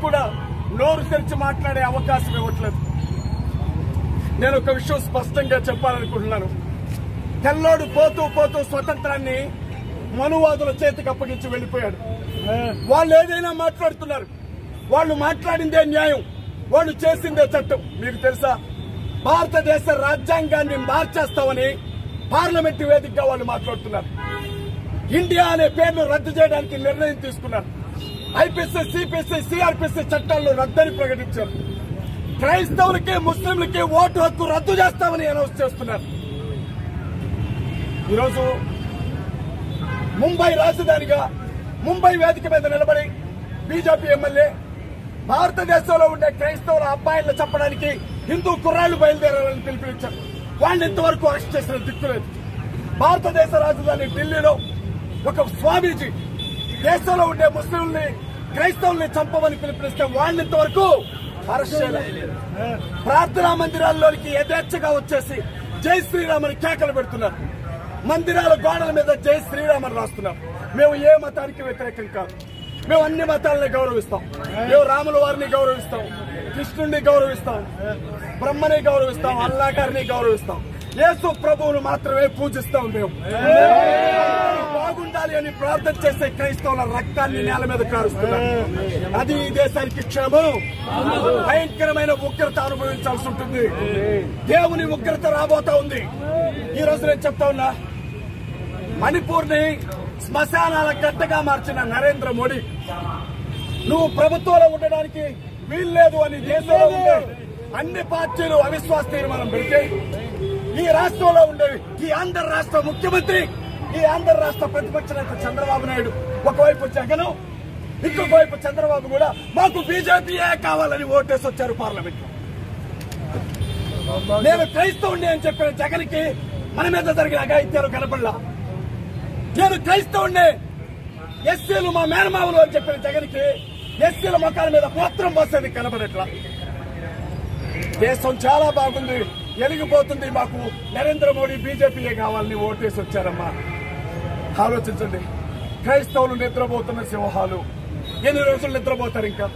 కూడా నోరు తెరిచి మాట్లాడే అవకాశం ఇవ్వట్లేదు. నేను ఒక విషయం స్పష్టంగా చెప్పాలనుకుంటున్నాను. తెల్లోడు పోతూ పోతూ స్వతంత్రాన్ని మనువాదుల చేతికి అప్పగించి వెళ్లిపోయాడు. వాళ్ళు ఏదైనా మాట్లాడుతున్నారు, వాళ్ళు మాట్లాడిందే న్యాయం, వాళ్ళు చేసిందే చట్టం. మీకు తెలుసా, భారతదేశ రాజ్యాంగాన్ని మార్చేస్తామని పార్లమెంట్ వేదికగా వాళ్ళు మాట్లాడుతున్నారు. ఇండియా అనే పేరును రద్దు చేయడానికి నిర్ణయం తీసుకున్నారు. ఐపీసీ, సిపిసి, సిఆర్పిసి చట్టాలను రద్దని ప్రకటించారు. క్రైస్తవులకి, ముస్లింలకి ఓటు హక్కు రద్దు చేస్తామని అనౌన్స్ చేస్తున్నారు. ఈరోజు ముంబై రాజధానిగా ముంబై వేదిక మీద నిలబడి బీజేపీ ఎమ్మెల్యే భారతదేశంలో ఉండే క్రైస్తవుల అబ్బాయిలను చంపడానికి హిందూ కుర్రాళ్లు బయలుదేరాలని పిలుపునిచ్చారు. వాళ్ళని ఇంతవరకు అరెస్ట్ చేసిన దిక్కులేదు. భారతదేశ రాజధాని ఢిల్లీలో ఒక స్వామీజీ దేశంలో ఉండే ముస్లింల్ని, క్రైస్తవుల్ని చంపమని పిలుపునిస్తే వాళ్ళని ఇంతవరకు అరెస్ట్ చేయలేదు. ప్రార్థనా మందిరాల్లోనికి యథేచ్ఛగా వచ్చేసి జై శ్రీరామ్ అని కేకలు పెడుతున్నారు. మందిరాల గోడల మీద జై శ్రీరామ్ అని రాస్తున్నారు. మేము ఏ మతానికి వ్యతిరేకం కాదు. మేము అన్ని మతాలని గౌరవిస్తాం. మేము రాముల వారిని గౌరవిస్తాం, కృష్ణుడిని గౌరవిస్తాం, బ్రహ్మని గౌరవిస్తాం, అల్లా గారిని గౌరవిస్తాం. యేసు ప్రభువును మాత్రమే పూజిస్తాం. మేము బాగుండాలి అని ప్రార్థన చేసే క్రైస్తవుల రక్తాన్ని నేల మీద కారుస్తున్నాం. అది ఈ దేశానికి క్షేమం. భయంకరమైన ఉగ్రత అనుభవించాల్సి ఉంటుంది. దేవుని ఉగ్రత రాబోతా ఉంది. ఈ రోజు నేను చెప్తా ఉన్నా, మణిపూర్ ని శ్మశానాల గడ్డగా మార్చిన నరేంద్ర మోడీ, నువ్వు ప్రభుత్వంలో ఉండడానికి వీల్లేదు అని దేశంలో ఉండే అన్ని పార్టీలు అవిశ్వాస తీర్మానం పెడితే ఈ రాష్ట్రంలో ఉండే ఈ ఆంధ్ర రాష్ట్ర ముఖ్యమంత్రి, ఈ ఆంధ్ర రాష్ట్ర ప్రతిపక్ష నేత చంద్రబాబు నాయుడు, ఒకవైపు జగన్, ఇంకొక వైపు చంద్రబాబు కూడా మాకు బీజేపీయే కావాలని ఓటేసి వచ్చారు పార్లమెంట్ లో. నేను క్రైస్తవుడిని అని చెప్పిన జగన్ కి మన మీద జరిగిన అఘాయిత్యాలు కనపడలా. నేను క్రైస్తవుడిని, ఎస్సీలు మా మేనమావులు అని చెప్పిన జగన్ కి ఎస్సీల మొక్కల మీద మూత్రం పోసేది కనపడట్లా. దేశం చాలా బాగుంది, ఎలిగిపోతుంది, మాకు నరేంద్ర మోడీ బీజేపీయే కావాలని ఓటేసి వచ్చారమ్మా. ఆలోచించండి. క్రైస్తవులు నిద్రపోతున్న సింహాలు ఎన్ని రోజులు నిద్రపోతారు? ఇంకా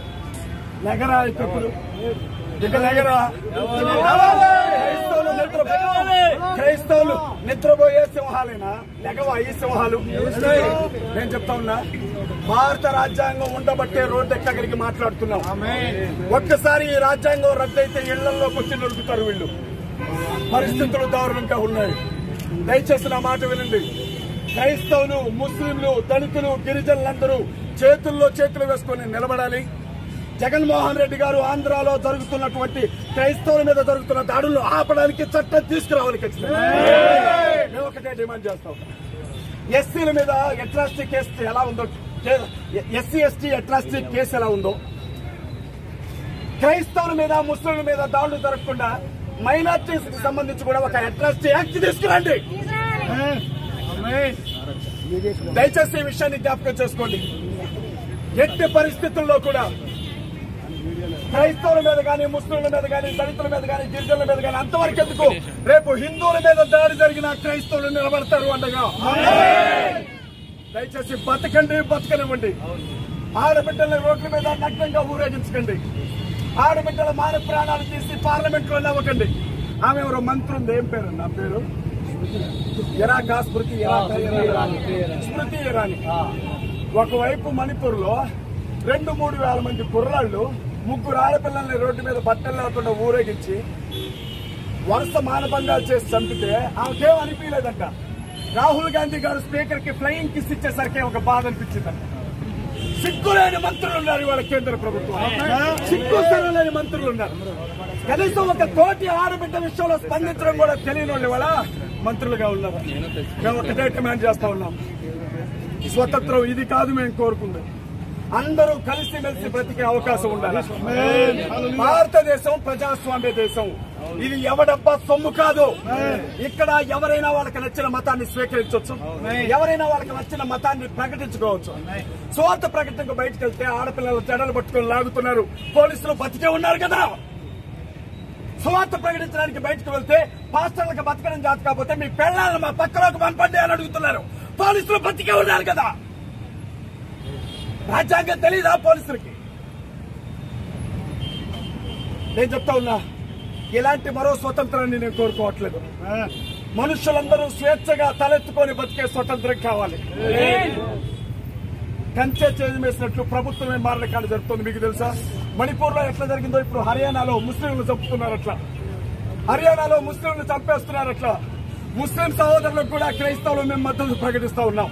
లెగరా ఇప్పుడు, ఇక లెగరా. క్రైస్తవులు నిద్రపోయే సింహాలేనా? లెగవా ఈ సింహాలు? నేను చెప్తా ఉన్నా, భారత రాజ్యాంగం ఉండబట్టే రోడ్డు ఎక్కడికి మాట్లాడుతున్నాం. ఒక్కసారి ఈ రాజ్యాంగం రద్దయితే ఇళ్లలోకి వచ్చి నడుపుతారు వీళ్ళు. పరిస్థితులు దారుణంగా ఉన్నాయి. దయచేసి నా మాట వినండి. క్రైస్తవులు, ముస్లింలు, దళితులు, గిరిజనులందరూ చేతుల్లో చేతులు వేసుకుని నిలబడాలి. జగన్మోహన్ రెడ్డి గారు ఆంధ్రాలో జరుగుతున్నటువంటి క్రైస్తవుల మీద జరుగుతున్న దాడులను ఆపడానికి చట్టం తీసుకురావాలి. ఖచ్చితంగా మేము ఒకటే డిమాండ్ చేస్తాం. ఎస్సీల మీద అట్రాసిటీ కేసు ఎలా ఉందో, ఎస్సీ ఎస్టీ అట్రాసిటీ కేసు ఎలా ఉందో, క్రైస్తవుల మీద, ముస్లింల మీద దాడులు జరగకుండా మైనార్టీస్ కి సంబంధించి కూడా ఒక అట్రాసిటీ యాక్ట్ తీసుకురండి. దయచేసి ఈ విషయాన్ని జ్ఞాపకం చేసుకోండి. ఎట్టి పరిస్థితుల్లో కూడా క్రైస్తవుల మీద కానీ, ముస్లింల మీద కానీ, దళితుల మీద కానీ, గిరిజనుల మీద కానీ అంతవరకు ఎందుకు, రేపు హిందువుల మీద దాడి జరిగిన క్రైస్తవులు నిలబడతారు అండగా. దయచేసి బతకండి, బతకనివ్వండి. ఆడబిడ్డల రోడ్ల మీద నగ్నంగా ఊరేగించకండి. ఆడబిడ్డల మాన ప్రాణాలు తీసి పార్లమెంట్ లో నవ్వకండి. ఆమె ఎవరో మంత్రి ఉంది, ఏం పేరు? నా పేరు స్మృతి ఇరానీ. ఒకవైపు మణిపూర్ లో 2-3 వేల మంది కుర్రాళ్లు, 3 ఆడపిల్లల్ని రోడ్డు మీద బట్టలు లేకుండా ఊరేగించి వరుస మానభంగాలు చేసి చంపితే ఆమెకేం అనిపించలేదంట. రాహుల్ గాంధీ గారు స్పీకర్ కి ఫ్లయింగ్ కిస్ ఇచ్చేసరికి ఒక బాధ అనిపించిందంట. సిగ్గులేని మంత్రులు ఉన్నారు ఇవాళ కేంద్ర ప్రభుత్వం. సిగ్గులేని మంత్రులు ఉన్నారు. కనీసం ఒక తోటి ఆడబిడ్డ విషయంలో స్పందించడం కూడా తెలియని వాళ్ళు ఇవాళ మంత్రులుగా ఉన్నారు. మేము ఒకటే డిమాండ్ చేస్తా ఉన్నాం. స్వతంత్రం ఇది కాదు మేము కోరుకుంది. అందరూ కలిసిమెలిసి బ్రతికే అవకాశం ఉండాలి. భారతదేశం ప్రజాస్వామ్య దేశం. ఇది ఎవడబ్బా సొమ్ము కాదు. ఇక్కడ ఎవరైనా వాళ్ళకి నచ్చిన మతాన్ని స్వీకరించవచ్చు, ఎవరైనా వాళ్ళకి నచ్చిన మతాన్ని ప్రకటించుకోవచ్చు. స్వార్థ ప్రకటనకు బయటకు వెళ్తే ఆడపిల్లలు చెడలు పట్టుకొని లాగుతున్నారు. పోలీసులు బతికే ఉన్నారు కదా. స్వార్థ ప్రకటించడానికి బయటకు వెళ్తే పాస్టర్లకు బతకడం జాత కాకపోతే మీ పెళ్ళాలను మా పక్కలోకి పంపండి అని అడుగుతున్నారు. పోలీసులు బతికే ఉన్నారు కదా. రాజ్యాంగం తెలీదా పోలీసులకి? నేను చెప్తా ఉన్నా, ఇలాంటి మరో స్వతంత్రాన్ని నేను కోరుకోవట్లేదు. మనుషులందరూ స్వేచ్ఛగా తలెత్తుకొని బతికే స్వతంత్రం కావాలి. కంచె చేసినట్లు ప్రభుత్వమే మారణకాండ జరుగుతుంది. మీకు తెలుసా మణిపూర్ లో ఎట్లా జరిగిందో? ఇప్పుడు హర్యానాలో ముస్లింలు చంపుతున్నారు, అట్లా హర్యానాలో ముస్లింలు చంపేస్తున్నారు. అట్లా ముస్లిం సహోదరులకు కూడా క్రైస్తవులు మేము మద్దతు ప్రకటిస్తా ఉన్నాం.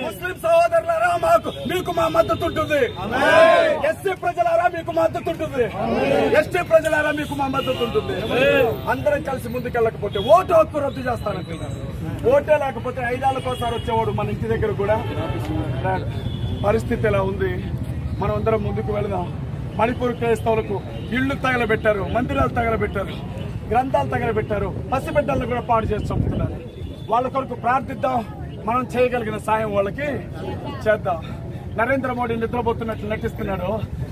ముస్లిం సహోదరులారా, మీకు మా మద్దతు ఉంటుంది. ఎస్సీ ప్రజలారా మీకు మద్దతు ఉంటుంది. ఎస్టీ ప్రజలారా మీకు మా మద్దతు ఉంటుంది. అందరం కలిసి ముందుకెళ్ళకపోతే ఓటు హక్కు రద్దు చేస్తానంటున్నారు. ఓటే లేకపోతే 5 ఏళ్లకోసారి వచ్చేవాడు మన ఇంటి దగ్గర కూడా రాడు. పరిస్థితి ఎలా ఉంది? మనం అందరం ముందుకు వెళదాం. మణిపూర్ క్రైస్తవులకు ఇళ్లు తగలబెట్టారు, మందిరాలు తగలబెట్టారు, గ్రంథాలు తగలబెట్టారు, పసిబిడ్డలను కూడా పాడు చేసి చంపుతున్నారు. వాళ్ళ కొరకు ప్రార్థిద్దాం. మనం చేయగలిగిన సాయం వాళ్ళకి చేద్దాం. నరేంద్ర మోడీ నిద్రపోతున్నట్లు నటిస్తున్నాడు.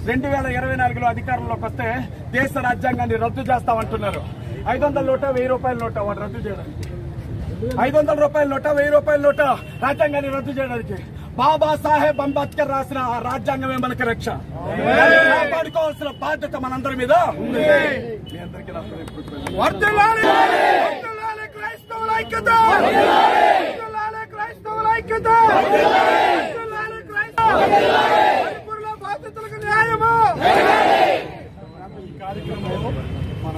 2024లో అధికారంలోకి వస్తే దేశ రాజ్యాంగాన్ని రద్దు చేస్తామంటున్నారు. 500 నోట 1000 రూపాయల నోట వాడు రద్దు చేయడానికి, 500 రూపాయల నోట 1000 రూపాయల నోట రాజ్యాంగాన్ని రద్దు చేయడానికి బాబాసాహెబ్ అంబేద్కర్ రాసిన రాజ్యాంగమే మనకి రక్ష. కాపాడుకోవాల్సిన బాధ్యత మనందరి మీద ఉంది. మీ అందరికీ వర్ధిల్లాలి క్రైస్తవుల ఐక్యత, వర్ధిల్లాలి క్రైస్తవుల ఐక్యత, వర్ధిల్లాలి క్రైస్తవుల బాధ్యతలకు న్యాయము. ఈ కార్యక్రమంలో మన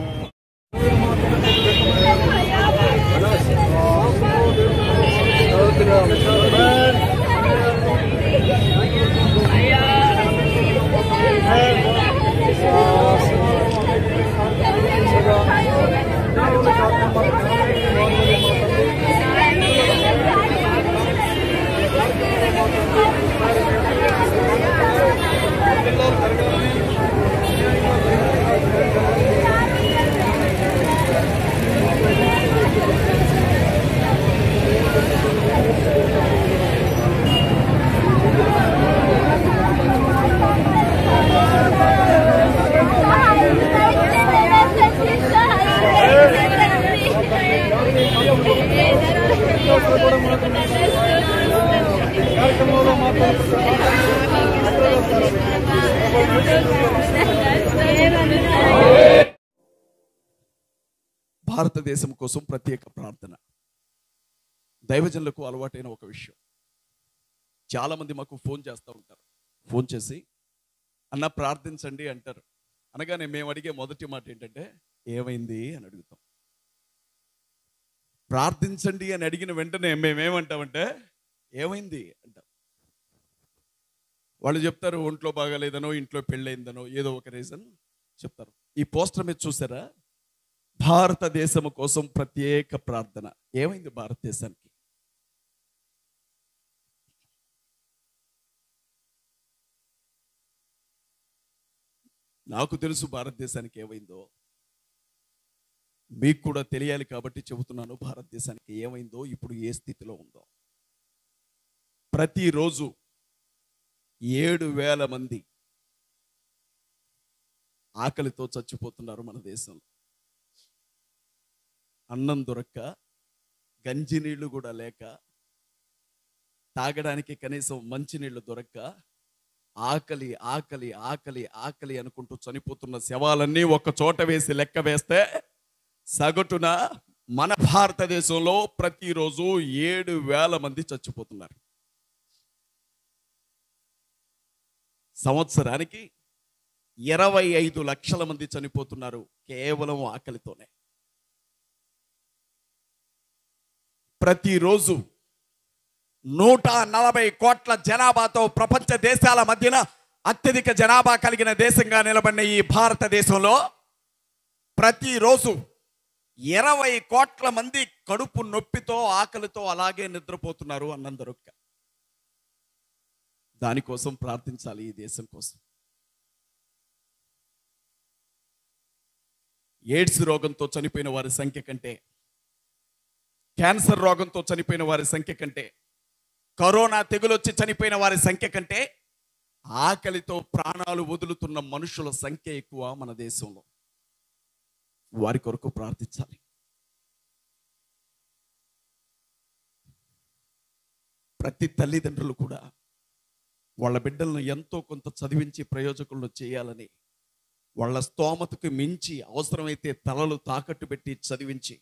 భారతదేశం కోసం ప్రత్యేక ప్రార్థన దైవజనులకు అలవాటైన ఒక విషయం. చాలా మంది మాకు ఫోన్ చేస్తూ ఉంటారు. ఫోన్ చేసి అన్న ప్రార్థించండి అంటారు. అనగానే మేము అడిగే మొదటి మాట ఏంటంటే ఏమైంది అని అడుగుతాం. ప్రార్థించండి అని అడిగిన వెంటనే మేమేమంటామంటే ఏమైంది అంటాం. వాళ్ళు చెప్తారు ఒంట్లో బాగాలేదనో, ఇంట్లో పెళ్ళయిందనో, ఏదో ఒక రీజన్ చెప్తారు. ఈ పోస్టర్ మీద చూసారా? భారతదేశం కోసం ప్రత్యేక ప్రార్థన. ఏమైంది భారతదేశానికి? నాకు తెలుసు భారతదేశానికి ఏమైందో, మీకు కూడా తెలియాలి కాబట్టి చెబుతున్నాను. భారతదేశానికి ఏమైందో, ఇప్పుడు ఏ స్థితిలో ఉందో. ప్రతిరోజు 7,000 మంది ఆకలితో చచ్చిపోతున్నారు మన దేశంలో. అన్నం దొరక్క, గంజినీళ్లు కూడా లేక, తాగడానికి కనీసం మంచినీళ్లు దొరక్క, ఆకలి ఆకలి ఆకలి ఆకలి అనుకుంటూ చనిపోతున్న శవాలన్నీ ఒక చోట వేసి లెక్క వేస్తే సగటున మన భారతదేశంలో ప్రతిరోజు 7,000 మంది చచ్చిపోతున్నారు. సంవత్సరానికి 25 లక్షల మంది చనిపోతున్నారు కేవలం ఆకలితోనే. ప్రతిరోజు 140 కోట్ల జనాభాతో ప్రపంచ దేశాల మధ్యన అత్యధిక జనాభా కలిగిన దేశంగా నిలబడిన ఈ భారతదేశంలో ప్రతిరోజు 20 కోట్ల మంది కడుపు నొప్పితో, ఆకలితో అలాగే నిద్రపోతున్నారు అన్నం దొరక్క. దానికోసం ప్రార్థించాలి. ఈ దేశం కోసం. ఎయిడ్స్ రోగంతో చనిపోయిన వారి సంఖ్య కంటే, క్యాన్సర్ రోగంతో చనిపోయిన వారి సంఖ్య కంటే, కరోనా తెగులొచ్చి చనిపోయిన వారి సంఖ్య కంటే ఆకలితో ప్రాణాలు వదులుతున్న మనుషుల సంఖ్య ఎక్కువ మన దేశంలో. వారి కొరకు ప్రార్థించాలి. ప్రతి తల్లిదండ్రులు కూడా వాళ్ళ బిడ్డలను ఎంతో కొంత చదివించి ప్రయోజకులను చేయాలని వాళ్ళ స్తోమతకు మించి అవసరమైతే తలలు తాకట్టు పెట్టి చదివించి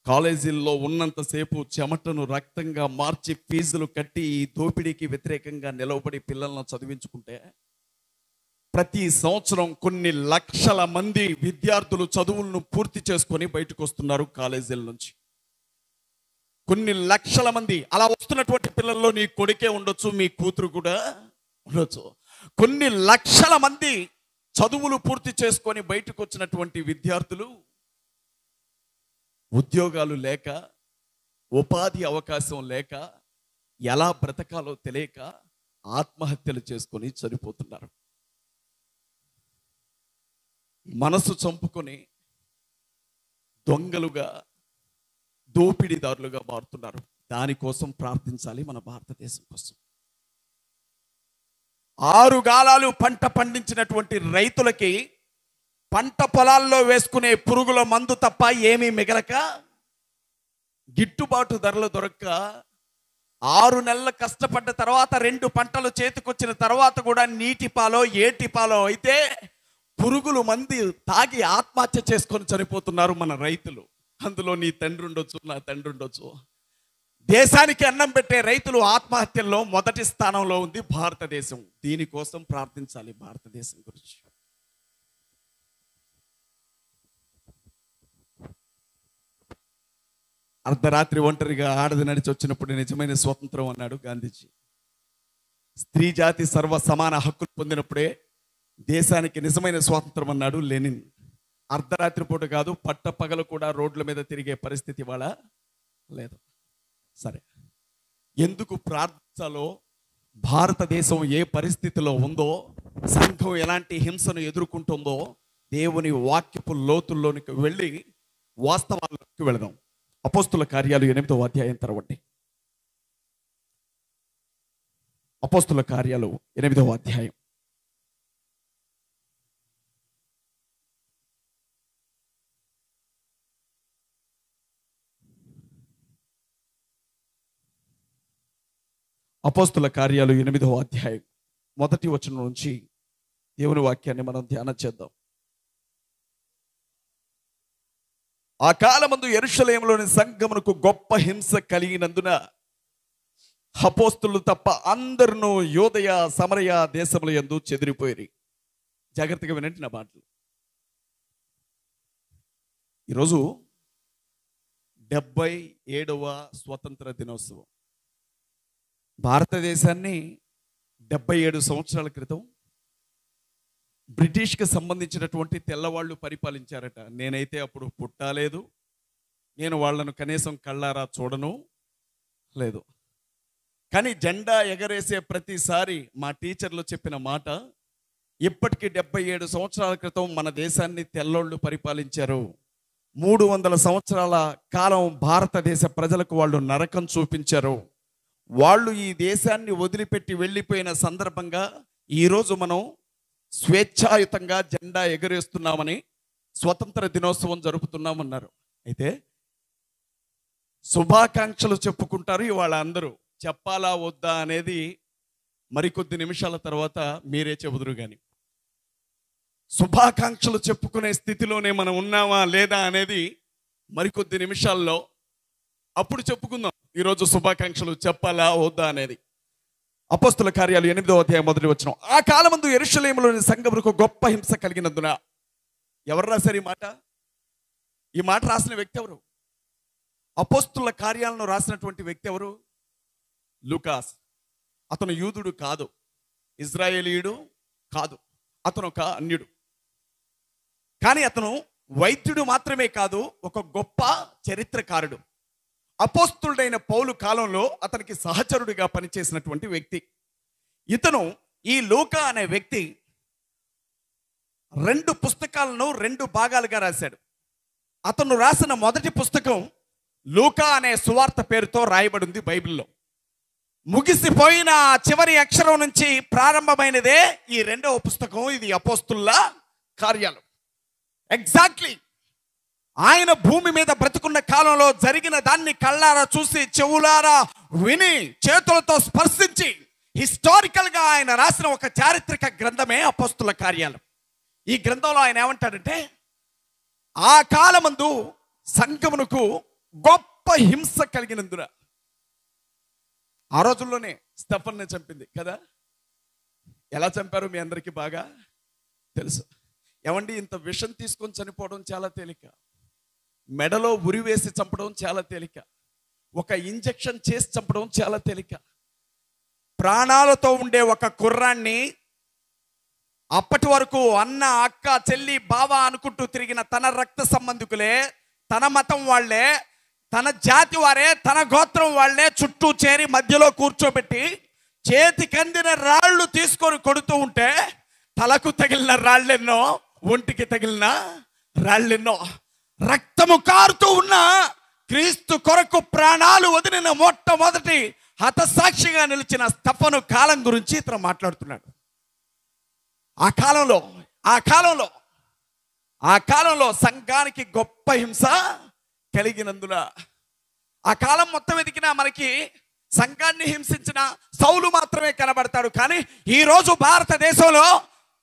కాలేజీల్లో ఉన్నంతసేపు చెమటను రక్తంగా మార్చి ఫీజులు కట్టి ఈ దోపిడీకి వ్యతిరేకంగా నిలవబడి పిల్లలను చదివించుకుంటే ప్రతి సంవత్సరం కొన్ని లక్షల మంది విద్యార్థులు చదువులను పూర్తి చేసుకొని బయటకు వస్తున్నారు కాలేజీల నుంచి. కొన్ని లక్షల మంది అలా వస్తున్నటువంటి పిల్లల్లో నీ కొడుకే ఉండొచ్చు, మీ కూతురు కూడా ఉండొచ్చు. కొన్ని లక్షల మంది చదువులు పూర్తి చేసుకొని బయటకు వచ్చినటువంటి విద్యార్థులు ఉద్యోగాలు లేక, ఉపాధి అవకాశం లేక, ఎలా బ్రతకాలో తెలియక ఆత్మహత్యలు చేసుకొని చనిపోతున్నారు. మనసు చంపుకొని దొంగలుగా, దోపిడీదారులుగా మారుతున్నారు. దానికోసం ప్రార్థించాలి మన భారతదేశం కోసం. 6 గాలాలు పంట పండించినటువంటి రైతులకి పంట పొలాల్లో వేసుకునే పురుగుల మందు తప్ప ఏమీ మిగలక, గిట్టుబాటు ధరలు దొరక్క, 6 నెలలు కష్టపడ్డ తర్వాత 2 పంటలు చేతికొచ్చిన తర్వాత కూడా నీటి పాలో ఏటి పాలో అయితే పురుగులు మంది తాగి ఆత్మహత్య చేసుకొని చనిపోతున్నారు మన రైతులు. అందులో నీ తండ్రి ఉండొచ్చు, నా తండ్రి ఉండొచ్చు. దేశానికి అన్నం పెట్టే రైతులు ఆత్మహత్యల్లో మొదటి స్థానంలో ఉంది భారతదేశం. దీనికోసం ప్రార్థించాలి భారతదేశం గురించి. అర్ధరాత్రి ఒంటరిగా ఆడది నడిచి వచ్చినప్పుడు నిజమైన స్వాతంత్రం అన్నాడు గాంధీజీ. స్త్రీ జాతి సర్వ సమాన హక్కులు పొందినప్పుడే దేశానికి నిజమైన స్వాతంత్రం అన్నాడు లెనిన్. అర్ధరాత్రి పూట కాదు, పట్ట పగలు కూడా రోడ్ల మీద తిరిగే పరిస్థితి ఇవాళ లేదు. సరే, ఎందుకు ప్రార్థించాలో, భారతదేశం ఏ పరిస్థితిలో ఉందో, సంఘం ఎలాంటి హింసను ఎదుర్కొంటుందో దేవుని వాక్యపు లోతుల్లోనికి వెళ్ళి వాస్తవాల్లోకి వెళదాం. అపోస్తుల కార్యాలు 8వ అధ్యాయం తెరవండి. అపోస్తుల కార్యాలు 8వ అధ్యాయం. అపోస్తుల కార్యాలు 8వ అధ్యాయం మొదటి వచనం నుంచి దేవుని వాక్యాన్ని మనం ధ్యానం చేద్దాం. ఆ కాలమందు యెరూషలేములోని సంఘమునకు గొప్ప హింస కలిగినందున అపోస్తులు తప్ప అందరూ యూదయ సమరయ దేశముల యందు చెదిరిపోయి. జాగ్రత్తగా వినండి నా మాటలు. ఈరోజు 77వ స్వతంత్ర దినోత్సవం. భారతదేశాన్ని 77 సంవత్సరాల క్రితం బ్రిటిష్కి సంబంధించినటువంటి తెల్లవాళ్ళు పరిపాలించారట. నేనైతే అప్పుడు పుట్టలేదు, నేను వాళ్ళను కనీసం కళ్ళారా చూడను లేదు. కానీ జెండా ఎగరేసే ప్రతిసారి మా టీచర్లు చెప్పిన మాట, ఇప్పటికీ 77 సంవత్సరాల క్రితం మన దేశాన్ని తెల్లోళ్ళు పరిపాలించారు. 300 సంవత్సరాల కాలం భారతదేశ ప్రజలకు వాళ్ళు నరకం చూపించారు. వాళ్ళు ఈ దేశాన్ని వదిలిపెట్టి వెళ్ళిపోయిన సందర్భంగా ఈరోజు మనం స్వేచ్ఛాయుతంగా జెండా ఎగరేస్తున్నామని స్వతంత్ర దినోత్సవం జరుపుతున్నామన్నారు. అయితే శుభాకాంక్షలు చెప్పుకుంటారు ఇవాళ అందరూ. చెప్పాలా వద్దా అనేది మరికొద్ది నిమిషాల తర్వాత మీరే చెబుదురు. కానీ శుభాకాంక్షలు చెప్పుకునే స్థితిలోనే మనం ఉన్నామా లేదా అనేది మరికొద్ది నిమిషాల్లో అప్పుడు చెప్పుకుందాం. ఈరోజు శుభాకాంక్షలు చెప్పాలా వద్దా అనేది. అపోస్తుల కార్యాలు 8వ అధ్యాయం మొదటి వచనం. ఆ కాలమందు యెరూషలేములోని సంఘమునకు గొప్ప హింస కలిగినందున. ఎవరు రాశారు ఈ మాట? ఈ మాట రాసిన వ్యక్తి ఎవరు? అపోస్తుల కార్యాలను రాసినటువంటి వ్యక్తి ఎవరు? లూకాస్. అతను యూదుడు కాదు, ఇజ్రాయేలీయుడు కాదు, అతను ఒక అన్యుడు. కానీ అతను వైద్యుడు మాత్రమే కాదు, ఒక గొప్ప చరిత్రకారుడు. అపోస్తులుడైన పౌలు కాలంలో అతనికి సహచరుడిగా పనిచేసినటువంటి వ్యక్తి. ఇతను, ఈ లూకా అనే వ్యక్తి 2 పుస్తకాలను 2 భాగాలుగా రాశాడు. అతను రాసిన మొదటి పుస్తకం లూకా అనే సువార్త పేరుతో రాయబడింది బైబిల్లో. ముగిసిపోయిన చివరి అక్షరం నుంచి ప్రారంభమైనదే ఈ 2వ పుస్తకం. ఇది అపోస్తుల కార్యాలు. ఎగ్జాక్ట్లీ ఆయన భూమి మీద బ్రతుకున్న కాలంలో జరిగిన దాన్ని కళ్ళారా చూసి, చెవులారా విని, చేతులతో స్పర్శించి హిస్టారికల్ గా ఆయన రాసిన ఒక చారిత్రక గ్రంథమే అపోస్తుల కార్యాలు. ఈ గ్రంథంలో ఆయన ఏమంటాడంటే, ఆ కాలమందు సంఘమునకు గొప్ప హింస కలిగినందున. ఆ రోజుల్లోనే స్తెఫనుని చంపింది కదా. ఎలా చంపారు మీ అందరికీ బాగా తెలుసు. ఏమండి, ఇంత విషం తీసుకొని చనిపోవడం చాలా తేలిక, మెడలో ఉరి వేసి చంపడం చాలా తేలిక, ఒక ఇంజెక్షన్ చేసి చంపడం చాలా తేలిక. ప్రాణాలతో ఉండే ఒక కుర్రాన్ని అప్పటి వరకు అన్న, అక్క, చెల్లి, బావ అనుకుంటూ తిరిగిన తన రక్త సంబంధికులే, తన మతం వాళ్లే, తన జాతి వారే, తన గోత్రం వాళ్లే చుట్టూ చేరి మధ్యలో కూర్చోబెట్టి చేతికి అందిన రాళ్ళు తీసుకొని కొడుతూ ఉంటే తలకు తగిలిన రాళ్ళెన్నో, ఒంటికి తగిలిన రాళ్ళెన్నో. రక్తము కారుతూ ఉన్న క్రీస్తు కొరకు ప్రాణాలు వదిలిన మొట్టమొదటి హతసాక్షిగా నిలిచిన స్తెఫను కాలం గురించి ఇతను మాట్లాడుతున్నాడు. ఆ కాలంలో సంఘానికి గొప్ప హింస కలిగినందున. ఆ కాలం మొత్తం ఎదిగినా మనకి సంఘాన్ని హింసించిన సౌలు మాత్రమే కనబడతాడు. కానీ ఈరోజు భారతదేశంలో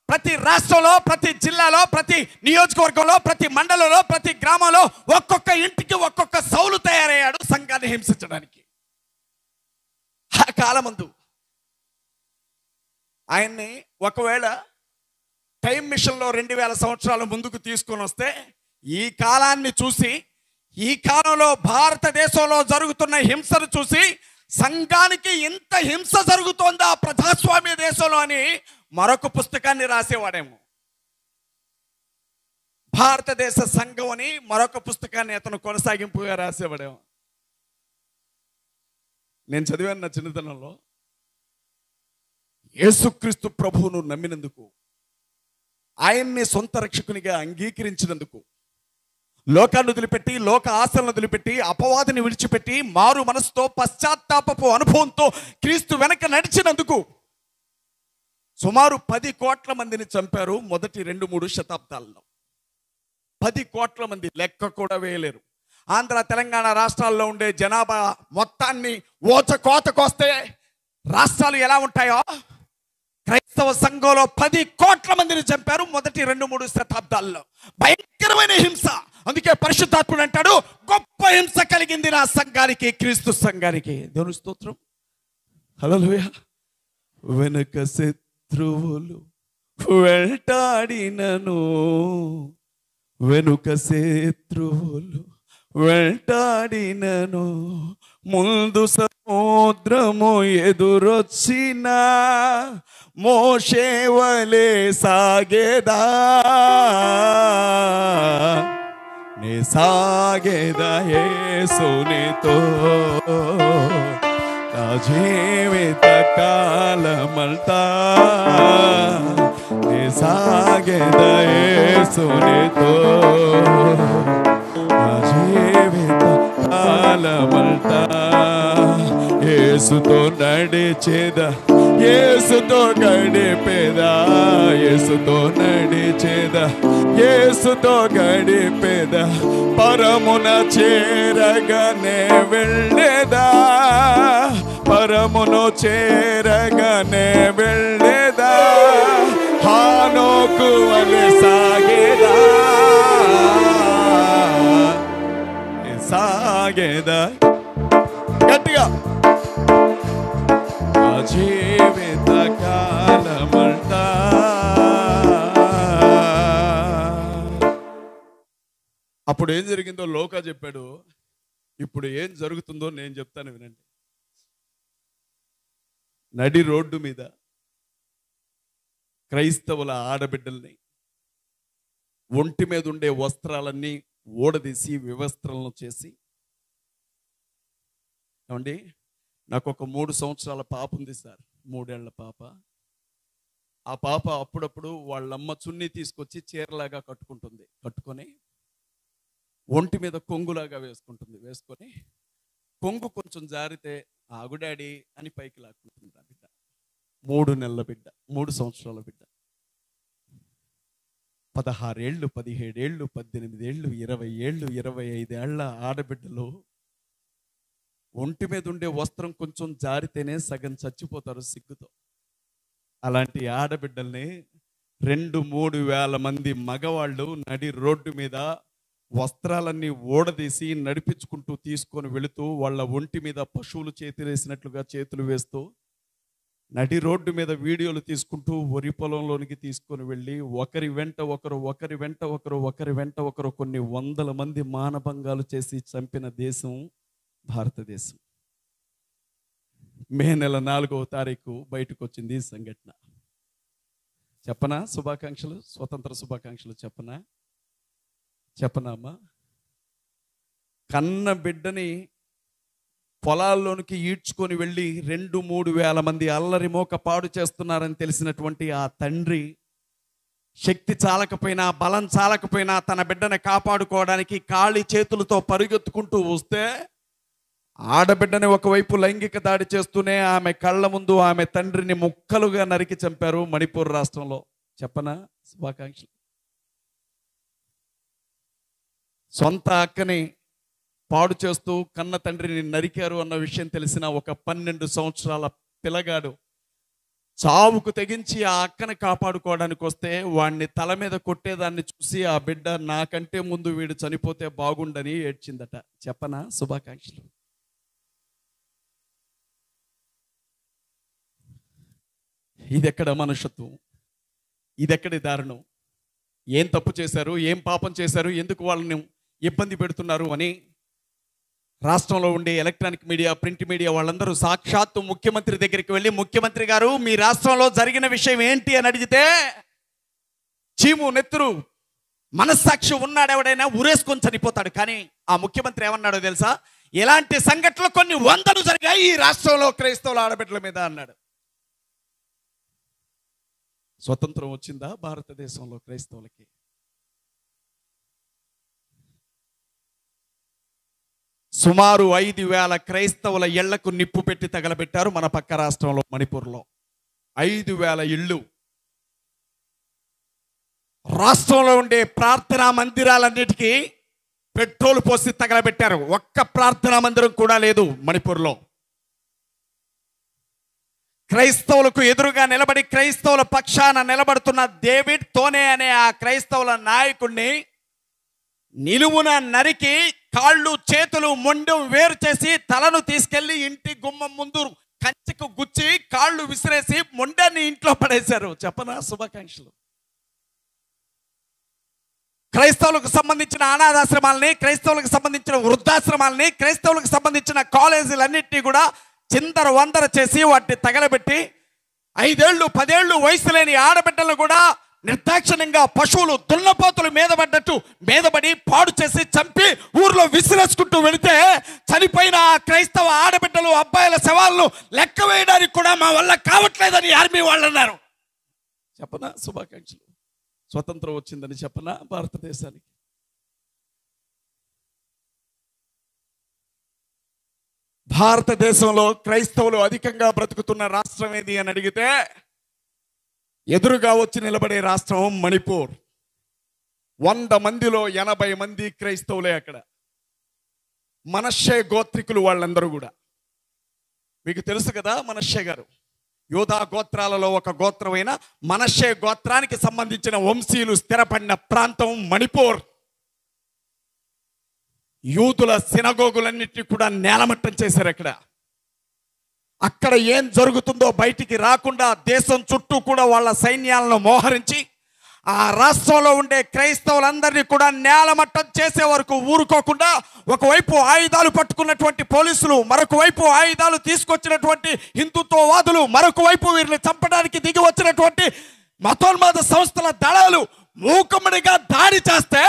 ప్రతి రాష్ట్రంలో, ప్రతి జిల్లాలో, ప్రతి నియోజకవర్గంలో, ప్రతి మండలంలో, ప్రతి గ్రామంలో ఒక్కొక్క ఇంటికి ఒక్కొక్క సౌలు తయారయ్యాడు సంఘాన్ని హింసించడానికి. ఆ కాలమందు ఆయన్ని ఒకవేళ టైం మిషన్లో 2000 సంవత్సరాల ముందుకు తీసుకొని వస్తే, ఈ కాలాన్ని చూసి, ఈ కాలంలో భారతదేశంలో జరుగుతున్న హింసను చూసి, సంఘానికి ఇంత హింస జరుగుతోందా ప్రజాస్వామ్య దేశంలో అని మరొక పుస్తకాన్ని రాసేవాడేమో. భారతదేశ సంఘం అని మరొక పుస్తకాన్ని అతను కొనసాగింపుగా రాసేవాడేమో. నేను చదివాను నా చిన్నతనంలో, యేసుక్రీస్తు ప్రభువును నమ్మినందుకు, ఆయన్ని సొంత రక్షకునిగా అంగీకరించినందుకు, లోకాన్ని వదిలిపెట్టి, లోక ఆశలను వదిలిపెట్టి, అపవాదిని విడిచిపెట్టి, మారు మనసుతో, పశ్చాత్తాపపు అనుభవంతో క్రీస్తు వెనక నడిచినందుకు సుమారు 10 కోట్ల మందిని చంపారు మొదటి 2-3 శతాబ్దాల్లో. 10 కోట్ల మంది, లెక్క కూడా వేయలేరు. ఆంధ్ర, తెలంగాణ రాష్ట్రాల్లో ఉండే జనాభా మొత్తాన్ని కోతకొస్తే రాష్ట్రాలు ఎలా ఉంటాయో, క్రైస్తవ సంఘంలో 10 కోట్ల మందిని చంపారు మొదటి 2-3 శతాబ్దాల్లో. భయంకరమైన హింస. అందుకే పరిశుద్ధాత్ముడు అంటాడు, గొప్ప హింస కలిగింది నా సంఘానికి, క్రీస్తు సంఘానికి. దేవుని స్తోత్రం, హల్లెలూయా. వెనుక శత్రువులు వెంటాడినను, వెనుక శత్రువులు వెంటాడినను, ముందు సముద్రము ఎదురొచ్చిన మోషే వలె సాగేదా, నే సాగేదా యేసునితో నా జీవిత కాలమంతా, నే సాగేదా యేసునితో నా జీవిత కాలమంతా. యేసుతో నడిచేదా, యేసుతో గడిపేదా, యేసుతో నడిచేదా, యేసుతో గడిపేదా, పరమున చేరగానే వెళ్ళేదా, పరమును చేరగానే వెళ్ళేదా, హానోకు వలె సాగేదా, సాగేదా. గట్టిగా జీవిత కాలమంతా. అప్పుడు ఏం జరిగిందో లోకా చెప్పాడు, ఇప్పుడు ఏం జరుగుతుందో నేను చెప్తాను వినండి. నడి రోడ్డు మీద క్రైస్తవుల ఆడబిడ్డల్ని, ఒంటి మీద ఉండే వస్త్రాలన్నీ ఊడదీసి వివస్త్రాలను చేసి, ఏమండి, నాకు ఒక 3 సంవత్సరాల పాప ఉంది సార్, 3 ఏళ్ల పాప. ఆ పాప అప్పుడప్పుడు వాళ్ళమ్మ చున్నీ తీసుకొచ్చి చీరలాగా కట్టుకొని ఒంటి మీద కొంగులాగా వేసుకొని కొంగు కొంచెం జారితే ఆగు డాడీ అని పైకి లాక్కుంటుంది ఆ బిడ్డ. 3 నెలల బిడ్డ, 3 సంవత్సరాల బిడ్డ. 16 ఏళ్ళు, 17 ఏళ్ళు, 18 ఏళ్ళు, 20 ఏళ్ళు, 25 ఏళ్ల ఆడబిడ్డలు ఒంటి మీద ఉండే వస్త్రం కొంచెం జారితేనే సగం చచ్చిపోతారు సిగ్గుతో. అలాంటి ఆడబిడ్డల్ని 2-3 వేల మంది మగవాళ్ళు నడి రోడ్డు మీద వస్త్రాలన్నీ ఊడదీసి నడిపించుకుంటూ తీసుకొని వెళుతూ వాళ్ళ ఒంటి మీద పశువులు చేతులేసినట్లుగా చేతులు వేస్తూ నడి రోడ్డు మీద వీడియోలు తీసుకుంటూ వరి పొలంలోనికి తీసుకొని వెళ్ళి ఒకరి వెంట ఒకరు కొన్ని వందల మంది మానభంగాలు చేసి చంపిన దేశం భారతదేశం. మే నెల 4వ తారీఖు బయటకు వచ్చింది ఈ సంఘటన. చెప్పనా శుభాకాంక్షలు, స్వతంత్ర శుభాకాంక్షలు చెప్పనా అమ్మా? కన్న బిడ్డని పొలాల్లోనికి ఈడ్చుకొని వెళ్ళి 2-3 వేల మంది అల్లరి మోక పాడు చేస్తున్నారని తెలిసినటువంటి ఆ తండ్రి శక్తి చాలకపోయినా బలం చాలకపోయినా తన బిడ్డని కాపాడుకోవడానికి ఖాళీ చేతులతో పరుగెత్తుకుంటూ వస్తే ఆడబిడ్డని ఒకవైపు లైంగిక దాడి చేస్తూనే ఆమె కళ్ళ ముందు ఆమె తండ్రిని ముక్కలుగా నరికి చంపారు మణిపూర్ రాష్ట్రంలో. చెప్పనా శుభాకాంక్షలు? సొంత అక్కని పాడు చేస్తూ కన్న తండ్రిని నరికారు అన్న విషయం తెలిసిన ఒక 12 సంవత్సరాల పిల్లగాడు చావుకు తెగించి ఆ అక్కని కాపాడుకోవడానికి వస్తే వాడిని తల మీద కొట్టేదాన్ని చూసి ఆ బిడ్డ నాకంటే ముందు వీడు చనిపోతే బాగుండని ఏడ్చిందట. చెప్పనా శుభాకాంక్షలు? ఇదెక్కడ మనుషత్వం? ఇదెక్కడి దారుణం? ఏం తప్పు చేశారు, ఏం పాపం చేశారు, ఎందుకు వాళ్ళని ఇబ్బంది పెడుతున్నారు అని రాష్ట్రంలో ఉండే ఎలక్ట్రానిక్ మీడియా, ప్రింట్ మీడియా వాళ్ళందరూ సాక్షాత్తు ముఖ్యమంత్రి దగ్గరికి వెళ్ళి, ముఖ్యమంత్రి గారు మీ రాష్ట్రంలో జరిగిన విషయం ఏంటి అని అడిగితే చీము నెత్తురు మనస్సాక్షి ఉన్నాడెవడైనా ఉరేసుకొని చనిపోతాడు. కానీ ఆ ముఖ్యమంత్రి ఏమన్నాడో తెలుసా? ఇలాంటి సంఘటనలు కొన్ని వందలు జరిగాయి ఈ రాష్ట్రంలో క్రైస్తవుల ఆడబిడ్డల మీద అన్నాడు. స్వతంత్రం వచ్చిందా భారతదేశంలో క్రైస్తవులకి? సుమారు 5,000 క్రైస్తవుల ఇళ్లకు నిప్పు పెట్టి తగలబెట్టారు మన పక్క రాష్ట్రంలో మణిపూర్లో. 5,000 ఇళ్ళు. రాష్ట్రంలో ఉండే ప్రార్థనా మందిరాలన్నిటికీ పెట్రోల్ పోసి తగలబెట్టారు. ఒక్క ప్రార్థనా మందిరం కూడా లేదు మణిపూర్లో. క్రైస్తవులకు ఎదురుగా నిలబడి క్రైస్తవుల పక్షాన నిలబడుతున్న డేవిడ్ తోనే అనే ఆ క్రైస్తవుల నాయకుడిని నిలువున నరికి కాళ్ళు చేతులు మొండెం వేరు చేసి తలను తీసుకెళ్లి ఇంటి గుమ్మం ముందు కంచెకు గుచ్చి కాళ్ళు విసిరేసి మొండాన్ని ఇంట్లో పడేశారు. చెప్పనా శుభాకాంక్షలు? క్రైస్తవులకు సంబంధించిన అనాథాశ్రమాలని, క్రైస్తవులకు సంబంధించిన వృద్ధాశ్రమాలని, క్రైస్తవులకు సంబంధించిన కాలేజీలన్నింటినీ కూడా చిందర వందర చేసి వాటిని తగలబెట్టి 5 ఏళ్ళు 10 ఏళ్ళు వయసు లేని ఆడబిడ్డలు కూడా నిర్దాక్షిణ్యంగా పశువులు దున్నపోతులు మీదపడి పాడు చేసి చంపి ఊర్లో విసిరేసుకుంటూ వెళితే చనిపోయిన ఆ క్రైస్తవ ఆడబిడ్డలు అబ్బాయిల శవాలను లెక్క వేయడానికి కూడా మా వల్ల కావట్లేదని ఆర్మీ వాళ్ళు అన్నారు. చెప్పనా శుభాకాంక్షలు? స్వతంత్రం వచ్చిందని చెప్పనా భారతదేశానికి? భారతదేశంలో క్రైస్తవులు అధికంగా బ్రతుకుతున్న రాష్ట్రం ఏది అని అడిగితే ఎదురుగా వచ్చి నిలబడే రాష్ట్రం మణిపూర్. 100 మందిలో 80 మంది క్రైస్తవులే అక్కడ. మనష్షే గోత్రికులు వాళ్ళందరూ కూడా. మీకు తెలుసు కదా మనష్షే గారు. యోధా గోత్రాలలో ఒక గోత్రమైన మనష్షే గోత్రానికి సంబంధించిన వంశీయులు స్థిరపడిన ప్రాంతం మణిపూర్. యూదుల సినగోగులన్నిటినీ కూడా నేలమట్టం చేశారు అక్కడ. అక్కడ ఏం జరుగుతుందో బయటికి రాకుండా దేశం చుట్టూ కూడా వాళ్ళ సైన్యాలను మోహరించి ఆ రాష్ట్రంలో ఉండే క్రైస్తవులందరినీ కూడా నేలమట్టం చేసే వరకు ఊరుకోకుండా ఒకవైపు ఆయుధాలు పట్టుకున్నటువంటి పోలీసులు, మరొక వైపు ఆయుధాలు తీసుకొచ్చినటువంటి హిందుత్వవాదులు, మరొక వైపు వీరిని చంపడానికి దిగి వచ్చినటువంటి మతోన్మాద సంస్థల దళాలు మూకుమ్మడిగా దాడి చేస్తే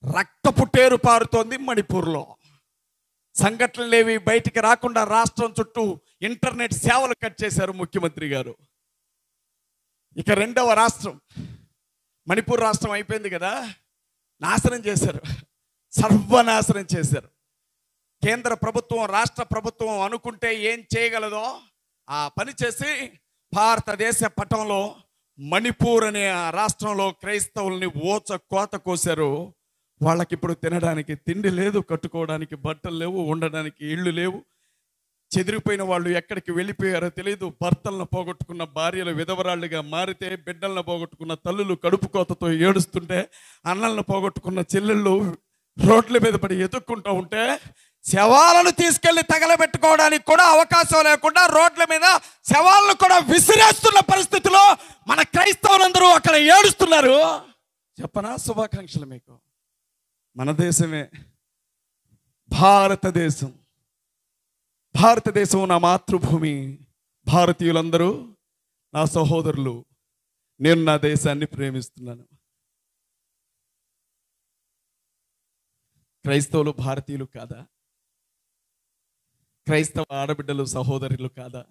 రక్తపు టేరు పారుతోంది మణిపూర్లో. సంఘటనలేవి బయటికి రాకుండా రాష్ట్రం చుట్టూ ఇంటర్నెట్ సేవలు కట్ చేశారు ముఖ్యమంత్రి గారు. ఇక 2వ రాష్ట్రం మణిపూర్ రాష్ట్రం అయిపోయింది కదా, నాశనం చేశారు, సర్వనాశనం చేశారు. కేంద్ర ప్రభుత్వం రాష్ట్ర ప్రభుత్వం అనుకుంటే ఏం చేయగలదో ఆ పని చేసి భారతదేశ పటంలో మణిపూర్ అనే ఆ రాష్ట్రంలో క్రైస్తవుల్ని ఓచ కోత కోశారు. వాళ్ళకి ఇప్పుడు తినడానికి తిండి లేదు, కట్టుకోవడానికి బట్టలు లేవు, ఉండడానికి ఇళ్ళు లేవు. చెదిరిపోయిన వాళ్ళు ఎక్కడికి వెళ్ళిపోయారో తెలియదు. భర్తలను పోగొట్టుకున్న భార్యలు విధవరాళ్ళుగా మారితే, బిడ్డలను పోగొట్టుకున్న తల్లులు కడుపు కోతతో ఏడుస్తుంటే, అన్నలను పోగొట్టుకున్న చెల్లెళ్ళు రోడ్ల మీద పడి ఎదుక్కుంటూ ఉంటే, శవాలను తీసుకెళ్లి తగలబెట్టుకోవడానికి కూడా అవకాశం లేకుండా రోడ్ల మీద శవాలను కూడా విసిరేస్తున్న పరిస్థితిలో మన క్రైస్తవులందరూ అక్కడ ఏడుస్తున్నారు. చెప్పనా శుభాకాంక్షలు మీకు. మన దేశమే భారతదేశం. భారతదేశం నా మాతృభూమి. భారతీయులందరూ నా సహోదరులు. నేను నా దేశాన్ని ప్రేమిస్తున్నాను. క్రైస్తవులు భారతీయులు కాదా? క్రైస్తవ ఆడబిడ్డలు సహోదరులు కాదా?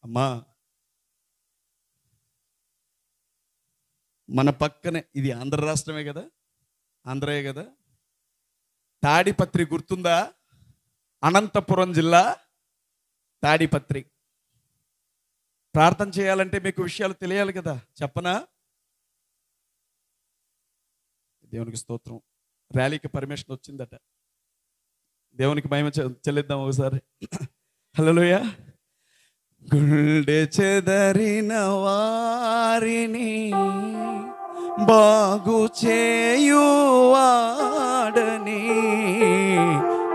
అమ్మా, మన పక్కనే ఇది ఆంధ్ర రాష్ట్రమే కదా, ఆంధ్రయే కదా. తాడిపత్రి గుర్తుందా? అనంతపురం జిల్లా తాడిపత్రి. ప్రార్థన చేయాలంటే మీకు విషయాలు తెలియాలి కదా, చెప్పనా? దేవునికి స్తోత్రం. ర్యాలీకి పర్మిషన్ వచ్చిందట. దేవునికి మహిమ చెల్లిద్దాం ఒకసారి. హల్లెలూయా. గుండె చెదరిన వారిని బాగు చేయువాడని,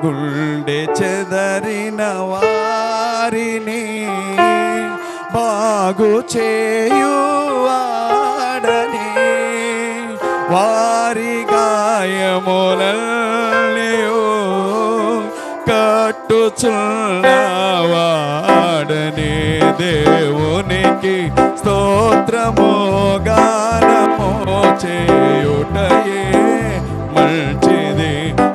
గుండె చెదరిన వారిని బాగు చేయువాడని, వారి గాయములన్నీయు కట్టుచున్నవాడని, దేవునికి స్తోత్రము గానము చేయుటయే మంచిది.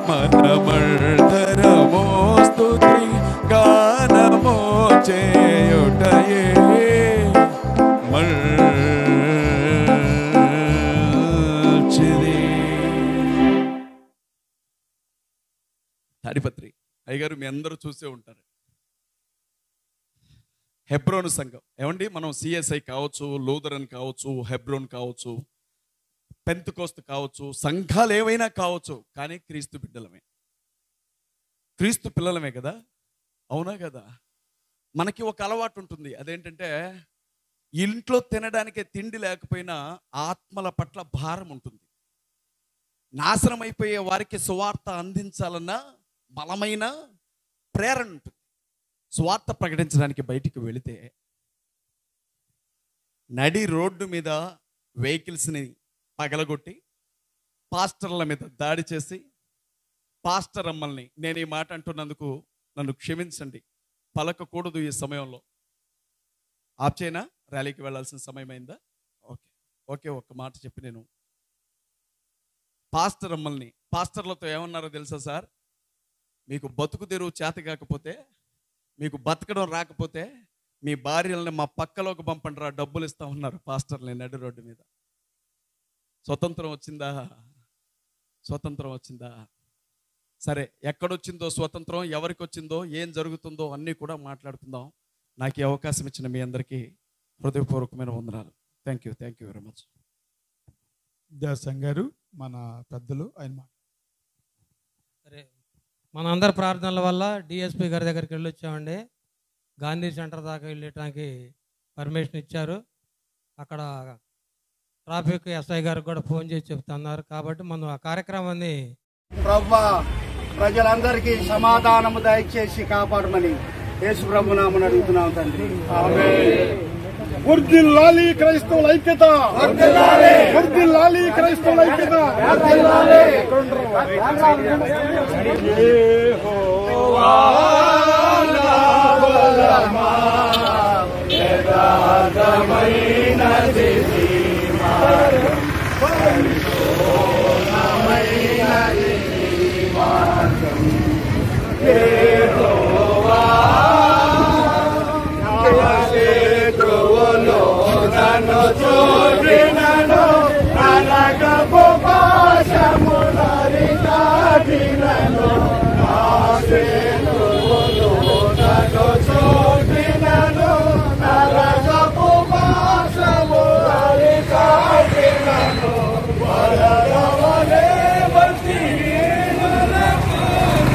మనమందరము స్తుతి గానము చేయుటయే మంచిది. తాడిపత్రి అయ్యగారు మీ అందరూ చూసే ఉంటారు. హెబ్రోను సంఘం. ఏమండి, మనం సిఎస్ఐ కావచ్చు, లూథరన్ కావచ్చు, హెబ్రోన్ కావచ్చు, పెంతెకోస్తు కావచ్చు, సంఘాలు ఏవైనా కావచ్చు, కానీ క్రీస్తు బిడ్డలమే, క్రీస్తు పిల్లలమే కదా. అవునా కదా? మనకి ఒక అలవాటు ఉంటుంది. అదేంటంటే, ఇంట్లో తినడానికే తిండి లేకపోయినా ఆత్మల పట్ల భారం ఉంటుంది. నాశనం అయిపోయే వారికి సువార్త అందించాలన్న బలమైన ప్రేరణ ఉంటుంది. సువార్త ప్రకటించడానికి బయటికి వెళితే నడి రోడ్డు మీద వెహికల్స్ని పగలగొట్టి పాస్టర్ల మీద దాడి చేసి, పాస్టర్ అమ్మల్ని, నేను ఈ మాట అంటున్నందుకు నన్ను క్షమించండి, పలకకూడదు ఈ సమయంలో. ఆప్ చేయనా? ర్యాలీకి వెళ్ళాల్సిన సమయం అయిందా? ఓకే ఓకే, ఒక్క మాట చెప్పి నేను పాస్టర్ అమ్మల్ని, పాస్టర్లతో ఏమన్నారో తెలుసా సార్? మీకు బతుకు తెరువు చేత కాకపోతే, మీకు బతకడం రాకపోతే మీ భార్యల్ని మా పక్కలోకి పంపండి రా, డబ్బులు ఇస్తా ఉన్నారు పాస్టర్ని నడి రోడ్డు మీద. స్వతంత్రం వచ్చిందా? స్వతంత్రం వచ్చిందా? సరే, ఎక్కడొచ్చిందో స్వతంత్రం, ఎవరికి వచ్చిందో, ఏం జరుగుతుందో అన్నీ కూడా మాట్లాడుకుందాం. నాకు ఈ అవకాశం ఇచ్చిన మీ అందరికీ హృదయపూర్వకమైన వందనాలు. Thank you very much. Dasam garu మన పెద్దలు ఆయన. సరే, మనందరి ప్రార్థనల వల్ల డిఎస్పి గారి దగ్గరికి వెళ్ళొచ్చామండి. గాంధీ సెంటర్ దాకా వెళ్ళటానికి పర్మిషన్ ఇచ్చారు. అక్కడ ట్రాఫిక్ ఎస్ఐ గారికి కూడా ఫోన్ చేసి చెప్తున్నారు. కాబట్టి మనం ఆ కార్యక్రమాన్ని ప్రభువా ప్రజలందరికీ సమాధానము దయచేసి కాపాడమని యేసు ప్రభు నామమున అడుగుతున్నాం తండ్రి. ఆమేన్. వర్ధిల్లాలి క్రైస్తవుల ఐక్యత, వర్ధిల్లాలి క్రైస్తవుల ఐక్యత. యెహోవా నా బలమా, యథార్థమైనది నీ మార్గం, పరిపూర్ణమైనది నీ మార్గం. యెహోవా శత్రువులు నన్ను చూపినను, నరకపు పాశములని దాటినను. నా శత్రువులు నన్ను చూపినను, నరకపు పాశములని దాటినను. వరదవలే వచ్చి వరదవలే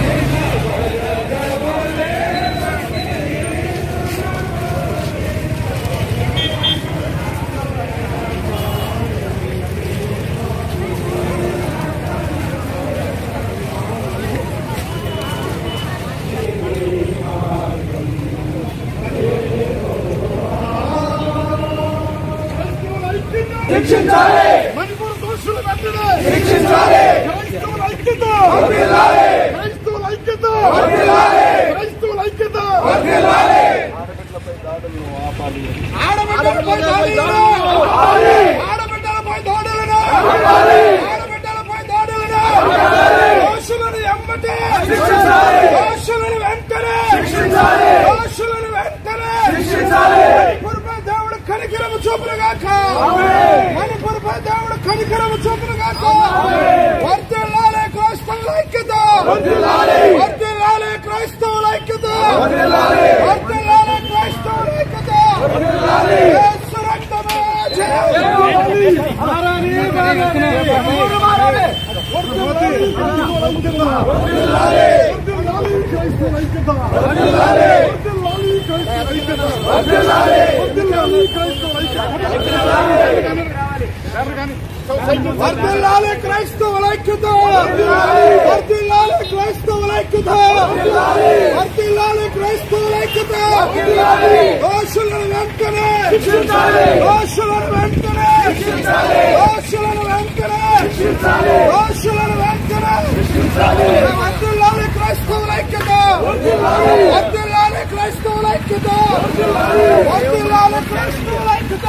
శిక్షించాలి. మణిపూర్ దోషుల వెంటనే శిక్షించాలి. క్రైస్తవుల ఐక్యత వర్ధిల్లాలి. క్రైస్తవుల ఐక్యత వర్ధిల్లాలి. క్రైస్తవుల ఐక్యత వర్ధిల్లాలి. ఆడబిడ్డలపై దాడులను ఆపాలి. ఆడబిడ్డలపై దాడులను ఆపాలి. ఆడబిడ్డలపై దాడులను ఆపాలి. ఆడబిడ్డలపై దాడులను ఆపాలి. దోషులను ఎమ్మటే శిక్షించాలి. దోషులను వెంటనే శిక్షించాలి. దోషులను వెంటనే శిక్షించాలి. మణిపూర్పై దేవుడు కనికరము చూపునుగాక. మణిపూర్పై దేవుడు కనికరము చూపునుగాక. వర్ధిల్లాలి క్రైస్తవుల ఐక్యత. వర్ధిల్లాలి. వర్ధిల్లాలి క్రైస్తవుల ఐక్యత. వర్ధిల్లాలి. వర్ధిల్లాలి క్రైస్తవుల ఐక్యత. వర్ధిల్లాలి. యేసు రక్తమే జయం. మారాలి మారాలి మారాలి. వర్ధిల్లాలి క్రైస్తవుల ఐక్యత. వర్ధిల్లాలి. వర్ధిల్లాలి క్రైస్తవుల ఐక్యత. వర్ధిల్లాలి. వర్ధిల్లాలి క్రైస్తవుల ఐక్యత. వర్ధిల్లాలి. వర్ధిల్లాలి క్రైస్తవుల ఐక్యత. వర్ధిల్లాలి క్రైస్తవుల ఐక్యత. వర్ధిల్లాలి క్రైస్తవుల ఐక్యత. వర్ధిల్లాలి క్రైస్తవుల ఐక్యత. దోషులను వెంటనే శిక్షించాలి. దోషులను వెంటనే శిక్షించాలి. దోషులను వెంటనే శిక్షించాలి. దోషులను వెంటనే శిక్షించాలి. వర్ధిల్లాలి క్రైస్తవుల ఐక్యత. వర్ధిల్లాలి క్రైస్తవుల ఐక్యత. వర్ధిల్లాలి క్రైస్తవుల ఐక్యత.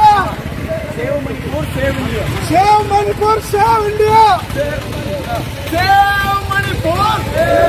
Save Manipur, save India. Save Manipur, save India. Save Manipur, save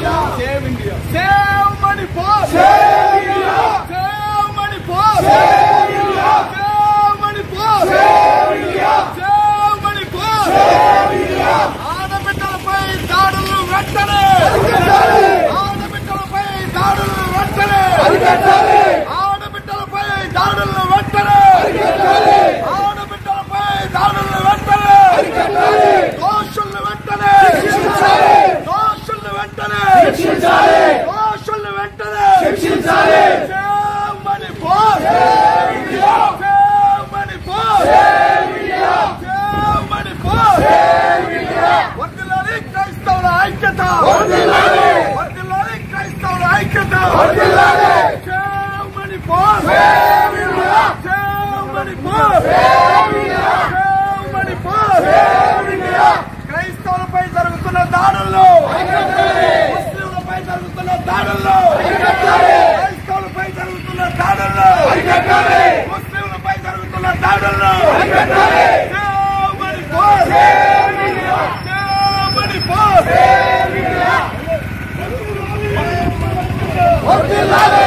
India. Save India. Save Manipur, save India. Save Manipur, save India. Save Manipur, save India. Save Manipur, save India. ఆడబిడ్డలపై దాడులు వెంటనే అరికట్టాలి. ఆడబిడ్డలపై దాడులు వెంటనే అరికట్టాలి. ఆడబిడ్డలపై దాడులు వెంటనే అరికట్టాలి. ఆడబిడ్డలపై దాడులు వెంటనే అరికట్టాలి. దోషులను వెంటనే శిక్షించాలి. దోషులను వెంటనే శిక్షించాలి. దోషులను వెంటనే శిక్షించాలి. Save Manipur, save India. Save Manipur, save India. Save Manipur, save India. వర్ధిల్లాలి క్రైస్తవుల ఐక్యత. వర్ధిల్లాలి. వర్ధిల్లాలి క్రైస్తవుల ఐక్యత. వర్ధిల్లాలి. Save Manipur, save India. Save Manipur, save India. Save Manipur, save India. క్రైస్తవులపై జరుగుతున్న దాడుల్లో ముస్లింలపై జరుగుతున్న దాడుల్లో క్రైస్తవులపై జరుగుతున్న దాడుల్లో ముస్లింలపై జరుగుతున్న దాడుల్లో save Manipur, save India. Save Manipur, save India. వర్ధిల్లాలి.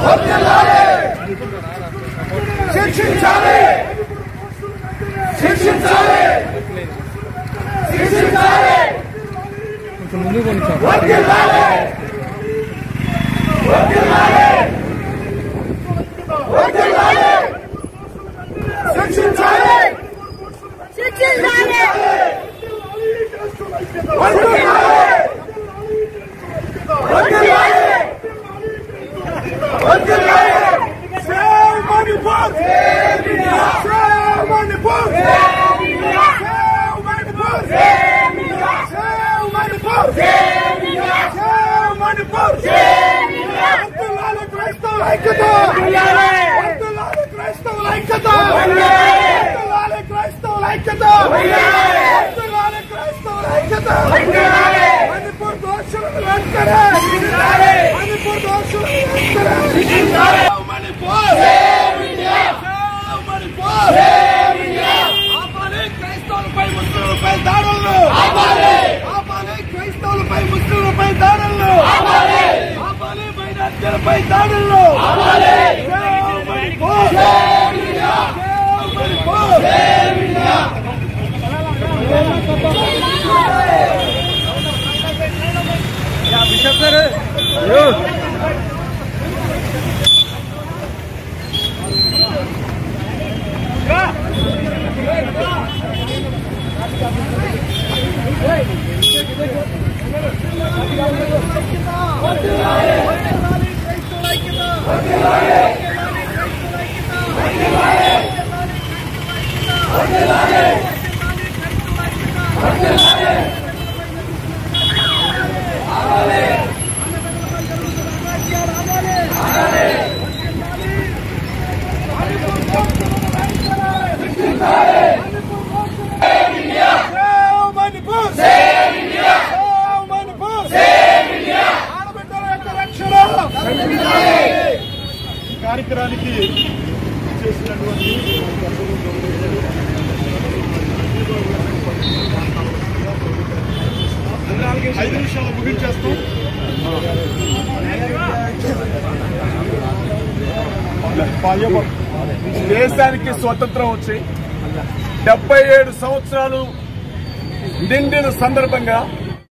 వర్ధిల్లాలి. శిక్షించాలి. శిక్షించాలి. శిక్షించాలి. వర్ధిల్లాలి. వర్ధిల్లాలి. వర్ధిల్లాలి. శిక్షించాలి. శిక్షించాలి. వర్ధిల్లాలి. వర్ధిల్లాలి. వర్ధిల్లాలి. Save Manipur, save India. Save Manipur, save India. Save Manipur, save India. Save Manipur, save India. Save Manipur, save India. వర్ధిల్లాలి క్రైస్తవుల ఐక్యత. వర్ధిల్లాలి క్రైస్తవుల ఐక్యత. వర్ధిల్లాలి క్రైస్తవుల ఐక్యత. వర్ధిల్లాలి క్రైస్తవుల ఐక్యత. మణిపూర్ దోషులను వెంటనే మణిపూర్ దోషులను వెంటనే Manipur, save India. Save Manipur, save India. ఆపాలి క్రైస్తవులపై ముస్లింలపై దాడులను. ఆపాలి. ఆపాలి క్రైస్తవులపై ముస్లింలపై దాడులను. ఆపాలి. ఆపాలి మైనారిటీలపై దాడులను. ఆపాలి. Save Manipur, save India. Save Manipur, save India. Bishop గారు ఈ కార్యక్రమానికి చేసినటువంటి 5 నిమిషాలు ముగించేస్తాం. దేశానికి స్వతంత్రం వచ్చి 77 సంవత్సరాలు నిండిన సందర్భంగా